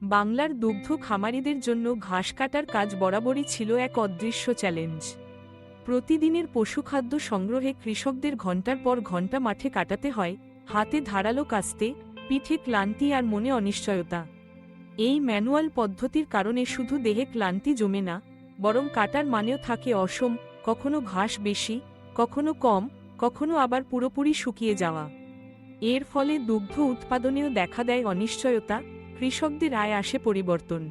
বাংলার দুগ্ধ খামারিদের জন্য ঘাস কাটার কাজ বরাবরই ছিল এক অদৃশ্য চ্যালেঞ্জ। প্রতিদিনের পশুখাদ্য সংগ্রহে কৃষকদের ঘণ্টার পর ঘণ্টা মাঠে কাটাতে হয়, হাতে ধারালো কাস্তে, পিঠে ক্লান্তি আর মনে অনিশ্চয়তা। এই ম্যানুয়াল পদ্ধতির কারণে শুধু দেহে ক্লান্তি জমে না, বরং কাটার মানেও থাকে অসম, কখনো ঘাস বেশি, কখনো কম, কখনো আবার পুরোপুরি শুকিয়ে যাওয়া। এর ফলে দুগ্ধ উৎপাদনেও দেখা দেয় অনিশ্চয়তা, কৃষকদের আয় আসে পরিবর্তন।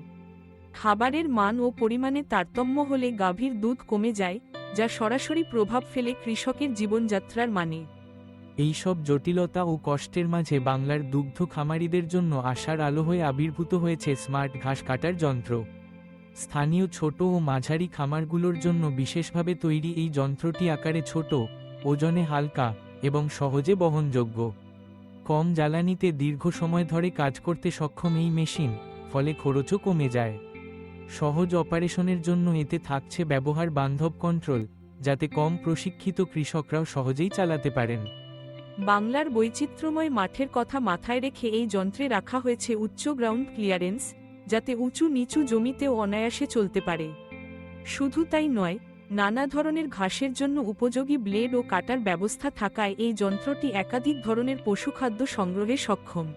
খাবারের মান ও পরিমাণে তারতম্য হলে গাভীর দুধ কমে যায়, যা সরাসরি প্রভাব ফেলে কৃষকের জীবনযাত্রার মানে। এইসব জটিলতা ও কষ্টের মাঝে বাংলার দুগ্ধ খামারিদের জন্য আশার আলো হয়ে আবির্ভূত হয়েছে স্মার্ট ঘাস কাটার যন্ত্র। স্থানীয় ছোট ও মাঝারি খামারগুলোর জন্য বিশেষভাবে তৈরি এই যন্ত্রটি আকারে ছোট, ওজনে হালকা এবং সহজে বহনযোগ্য। কম জ্বালানিতে দীর্ঘ সময় ধরে কাজ করতে সক্ষম এই মেশিন, ফলে খরচও কমে যায়। সহজ অপারেশনের জন্য এতে থাকছে ব্যবহার বান্ধব কন্ট্রোল, যাতে কম প্রশিক্ষিত কৃষকরাও সহজেই চালাতে পারেন। বাংলার বৈচিত্র্যময় মাঠের কথা মাথায় রেখে এই যন্ত্রে রাখা হয়েছে উচ্চ গ্রাউন্ড ক্লিয়ারেন্স, যাতে উঁচু নিচু জমিতেও অনায়াসে চলতে পারে। শুধু তাই নয়, নানা ধরনের ঘাসের জন্য উপযোগী ব্লেড ও কাটার ব্যবস্থা থাকায় এই যন্ত্রটি একাধিক ধরনের পশুখাদ্য সংগ্রহে সক্ষম।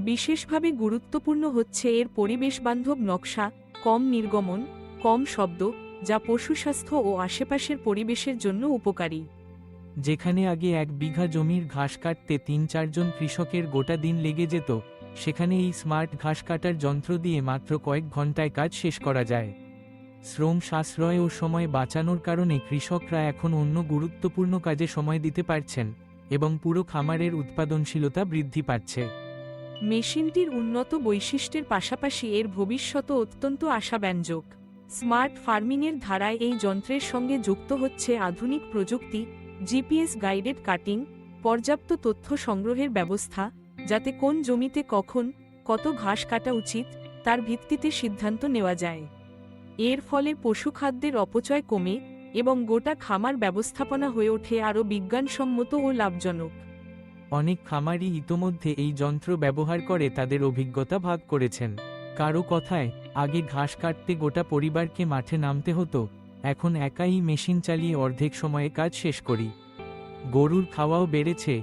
বিশেষভাবে গুরুত্বপূর্ণ হচ্ছে এর পরিবেশবান্ধব নকশা, কম নির্গমন, কম শব্দ, যা পশু স্বাস্থ্য ও আশেপাশের পরিবেশের জন্য উপকারী। যেখানে আগে 1 বিঘা জমির ঘাস কাটতে 3-4 জন কৃষকের গোটা দিন লেগে যেত, সেখানে এই স্মার্ট ঘাস কাটার যন্ত্র দিয়ে মাত্র কয়েক ঘন্টায় কাজ শেষ করা যায়। শ্রম সাশ্রয় ও সময় বাঁচানোর কারণে কৃষকরা এখন অন্য গুরুত্বপূর্ণ কাজে সময় দিতে পারছেন এবং পুরো খামারের উৎপাদনশীলতা বৃদ্ধি পাচ্ছে। মেশিনটির উন্নত বৈশিষ্ট্যের পাশাপাশি এর ভবিষ্যৎও অত্যন্ত আশাব্যঞ্জক। স্মার্ট ফার্মিংয়ের ধারায় এই যন্ত্রের সঙ্গে যুক্ত হচ্ছে আধুনিক প্রযুক্তি, জিপিএস গাইডেড কাটিং, পর্যাপ্ত তথ্য সংগ্রহের ব্যবস্থা, যাতে কোন জমিতে কখন কত ঘাস কাটা উচিত তার ভিত্তিতে সিদ্ধান্ত নেওয়া যায়। এর ফলে পশুখাদ্যের অপচয় কমে এবং গোটা খামার ব্যবস্থাপনা হয়ে ওঠে আরও বিজ্ঞানসম্মত ও লাভজনক। অনেক খামারই ইতোমধ্যে এই যন্ত্র ব্যবহার করে তাদের অভিজ্ঞতা ভাগ করেছেন। কারো কথায়, আগে ঘাস কাটতে গোটা পরিবারকে মাঠে নামতে হতো, এখন একাই মেশিন চালিয়ে অর্ধেক সময়ে কাজ শেষ করি। গরুর খাওয়াও বেড়েছে,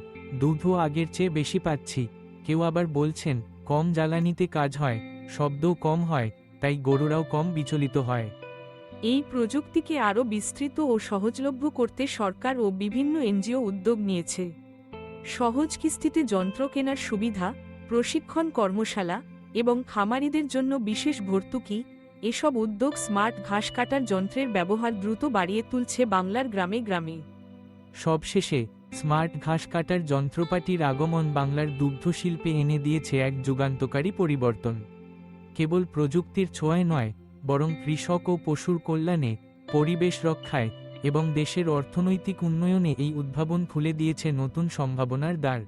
দুধও আগের চেয়ে বেশি পাচ্ছি। কেউ আবার বলছেন, কম জ্বালানিতে কাজ হয়, শব্দও কম হয়, তাই গরুরাও কম বিচলিত হয়। এই প্রযুক্তিকে আরও বিস্তৃত ও সহজলভ্য করতে সরকার ও বিভিন্ন এনজিও উদ্যোগ নিয়েছে। সহজ কিস্তিতে যন্ত্র কেনার সুবিধা, প্রশিক্ষণ কর্মশালা এবং খামারিদের জন্য বিশেষ ভর্তুকি, এসব উদ্যোগ স্মার্ট ঘাস কাটার যন্ত্রের ব্যবহার দ্রুত বাড়িয়ে তুলছে বাংলার গ্রামে গ্রামে। সবশেষে, স্মার্ট ঘাস কাটার যন্ত্রপাতির আগমন বাংলার দুগ্ধশিল্পে এনে দিয়েছে এক যুগান্তকারী পরিবর্তন। কেবল প্রযুক্তির ছোঁয়ায় নয়, বরং কৃষক ও পশুর কল্যাণে, পরিবেশ রক্ষায় এবং দেশের অর্থনৈতিক উন্নয়নে এই উদ্ভাবন খুলে দিয়েছে নতুন সম্ভাবনার দ্বার।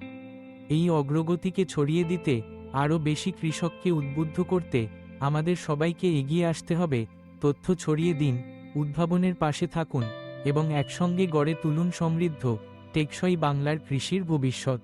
এই অগ্রগতিকে ছড়িয়ে দিতে, আরও বেশি কৃষককে উদ্বুদ্ধ করতে আমাদের সবাইকে এগিয়ে আসতে হবে। তথ্য ছড়িয়ে দিন, উদ্ভাবনের পাশে থাকুন এবং একসঙ্গে গড়ে তুলুন সমৃদ্ধ, টেকসই বাংলার কৃষির ভবিষ্যৎ।